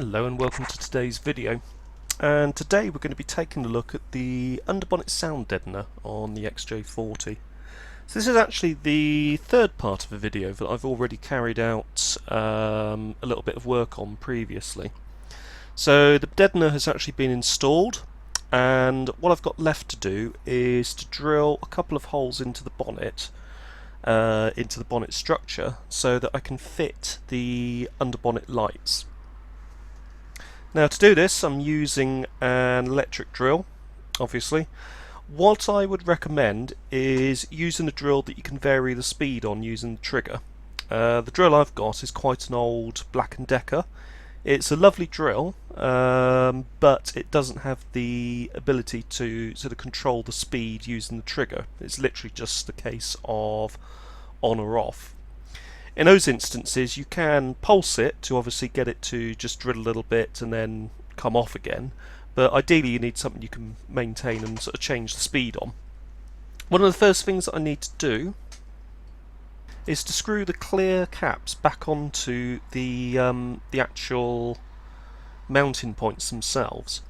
Hello and welcome to today's video, and today we're going to be taking a look at the underbonnet sound deadener on the XJ40. So this is actually the third part of a video that I've already carried out a little bit of work on previously. So the deadener has actually been installed, and what I've got left to do is to drill a couple of holes into the bonnet structure so that I can fit the underbonnet lights. Now to do this I'm using an electric drill, obviously. What I would recommend is using a drill that you can vary the speed on using the trigger. The drill I've got is quite an old Black & Decker. It's a lovely drill, but it doesn't have the ability to sort of control the speed using the trigger. It's literally just a case of on or off. In those instances you can pulse it to obviously get it to just drill a little bit and then come off again, but ideally you need something you can maintain and sort of change the speed on. One of the first things that I need to do is to screw the clear caps back onto the actual mounting points themselves.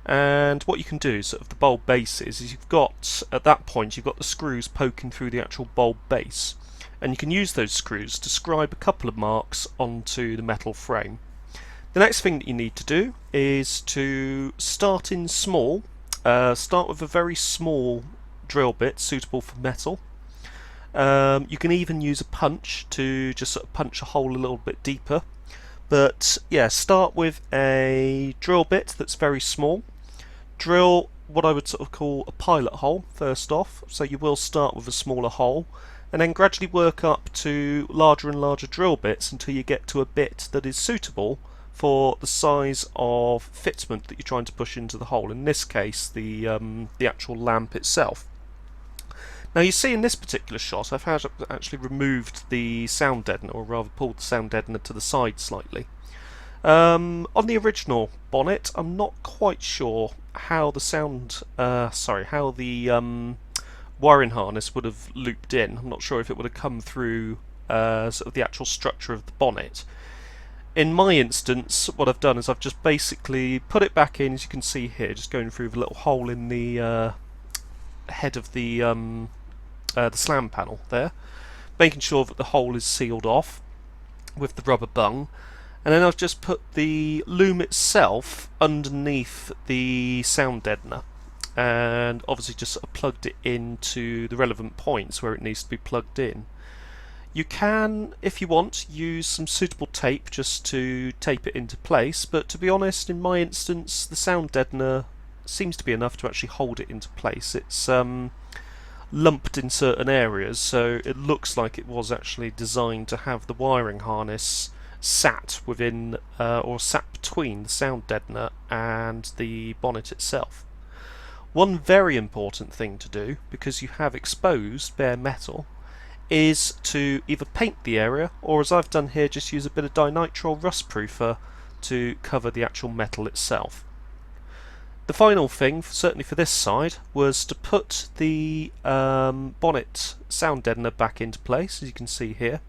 And what you can do, sort of the bulb bases, is you've got, at that point, you've got the screws poking through the actual bulb base. And you can use those screws to scribe a couple of marks onto the metal frame. The next thing that you need to do is to start in small. Start with a very small drill bit suitable for metal. You can even use a punch to just sort of punch a hole a little bit deeper. But yeah, start with a drill bit that's very small. Drill what I would sort of call a pilot hole first off, so you will start with a smaller hole and then gradually work up to larger and larger drill bits until you get to a bit that is suitable for the size of fitment that you're trying to push into the hole, in this case the actual lamp itself. Now you see in this particular shot I've actually removed the sound deadener, or rather pulled the sound deadener to the side slightly. On the original bonnet I'm not quite sure how the wiring harness would have looped in. I'm not sure if it would have come through sort of the actual structure of the bonnet. In my instance, what I've done is I've just basically put it back in, as you can see here, just going through the little hole in the head of the slam panel there, making sure that the hole is sealed off with the rubber bung. And then I've just put the loom itself underneath the sound deadener, and obviously just sort of plugged it into the relevant points where it needs to be plugged in. You can, if you want, use some suitable tape just to tape it into place, but to be honest, in my instance, the sound deadener seems to be enough to actually hold it into place. It's lumped in certain areas, so it looks like it was actually designed to have the wiring harness sat within or sat between the sound deadener and the bonnet itself. One very important thing to do, because you have exposed bare metal, is to either paint the area, or as I've done here, just use a bit of dinitrile rust proofer to cover the actual metal itself. The final thing, certainly for this side, was to put the bonnet sound deadener back into place, as you can see here,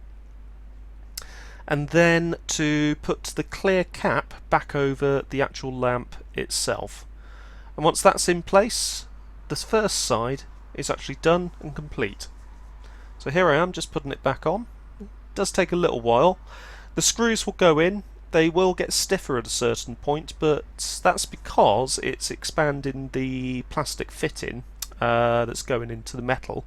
and then to put the clear cap back over the actual lamp itself. And once that's in place, the first side is actually done and complete. So here I am just putting it back on. It does take a little while. The screws will go in, they will get stiffer at a certain point, but that's because it's expanding the plastic fitting that's going into the metal.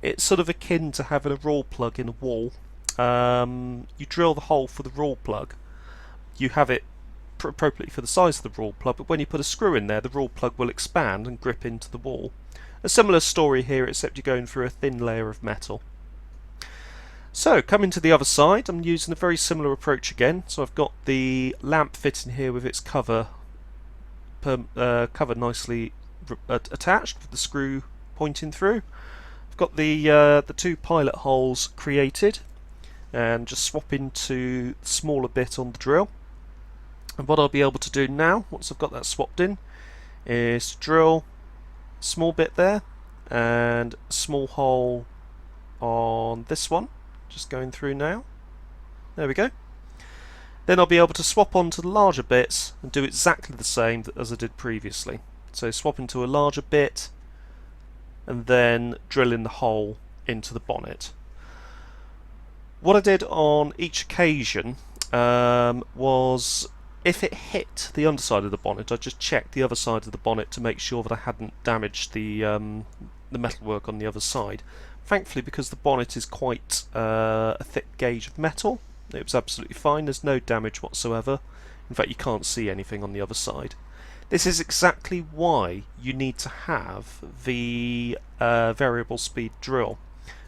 It's sort of akin to having a rawl plug in a wall. You drill the hole for the rawl plug, you have it appropriately for the size of the rawl plug, but when you put a screw in there, the rawl plug will expand and grip into the wall. A similar story here, except you're going through a thin layer of metal. So coming to the other side, I'm using a very similar approach again. So I've got the lamp fitting here with its cover nicely attached with the screw pointing through. I've got the two pilot holes created, and just swap into the smaller bit on the drill. And what I'll be able to do now, once I've got that swapped in, is to drill a small bit there and a small hole on this one, just going through now. There we go. Then I'll be able to swap onto the larger bits and do exactly the same as I did previously. So swap into a larger bit and then drill in the hole into the bonnet. What I did on each occasion was, if it hit the underside of the bonnet, I just checked the other side of the bonnet to make sure that I hadn't damaged the metalwork on the other side. Thankfully, because the bonnet is quite a thick gauge of metal, it was absolutely fine. There's no damage whatsoever. In fact, you can't see anything on the other side. This is exactly why you need to have the variable speed drill,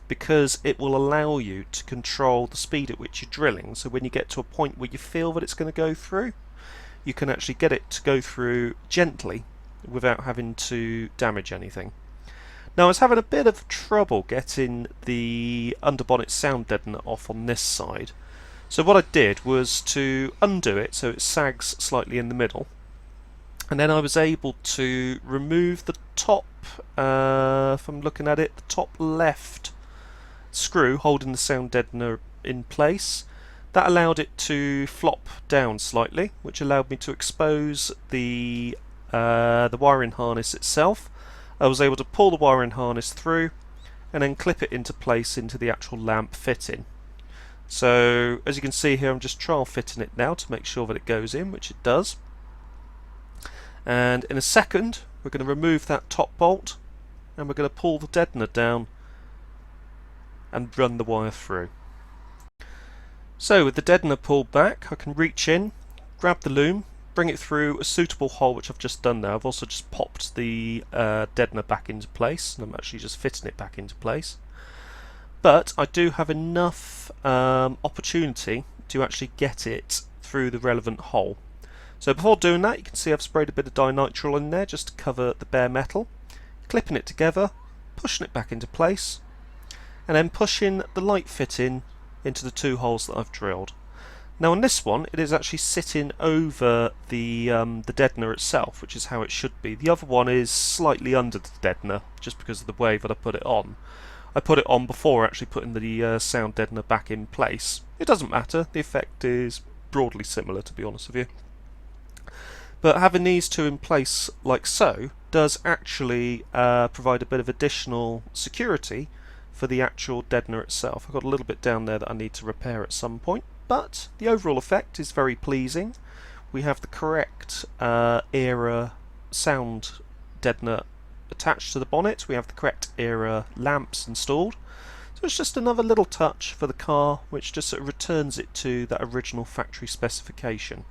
because it will allow you to control the speed at which you're drilling. So when you get to a point where you feel that it's going to go through, you can actually get it to go through gently without having to damage anything. Now, I was having a bit of trouble getting the underbonnet sound deadener off on this side. So what I did was to undo it so it sags slightly in the middle. And then I was able to remove the top, if I'm looking at it, the top left screw holding the sound deadener in place. That allowed it to flop down slightly, which allowed me to expose the wiring harness itself. I was able to pull the wiring harness through and then clip it into place into the actual lamp fitting. So as you can see here, I'm just trial fitting it now to make sure that it goes in, which it does. And in a second we're going to remove that top bolt and we're going to pull the deadener down and run the wire through. So with the deadener pulled back, I can reach in, grab the loom, bring it through a suitable hole, which I've just done now. I've also just popped the deadener back into place, and I'm actually just fitting it back into place. But I do have enough opportunity to actually get it through the relevant hole. So before doing that, you can see I've sprayed a bit of dinitrile in there just to cover the bare metal, clipping it together, pushing it back into place, and then pushing the light fitting into the two holes that I've drilled. Now on this one, it is actually sitting over the deadener itself, which is how it should be. The other one is slightly under the deadener, just because of the way that I put it on. I put it on before actually putting the sound deadener back in place. It doesn't matter, the effect is broadly similar, to be honest with you. But having these two in place like so does actually provide a bit of additional security for the actual deadener itself. I've got a little bit down there that I need to repair at some point, but the overall effect is very pleasing. We have the correct era sound deadener attached to the bonnet, we have the correct era lamps installed, so it's just another little touch for the car which just sort of returns it to that original factory specification.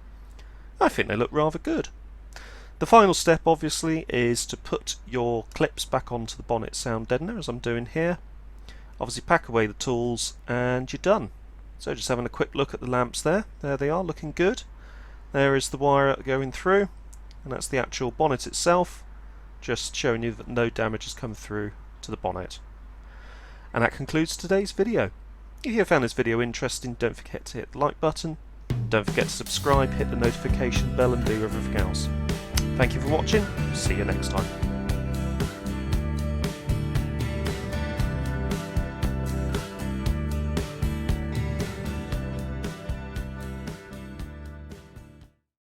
I think they look rather good. The final step obviously is to put your clips back onto the bonnet sound deadener, as I'm doing here. Obviously pack away the tools and you're done. So just having a quick look at the lamps there. There they are, looking good. There is the wire going through, and that's the actual bonnet itself, just showing you that no damage has come through to the bonnet. And that concludes today's video. If you found this video interesting, don't forget to hit the like button. Don't forget to subscribe, hit the notification bell and do everything else. Thank you for watching. See you next time.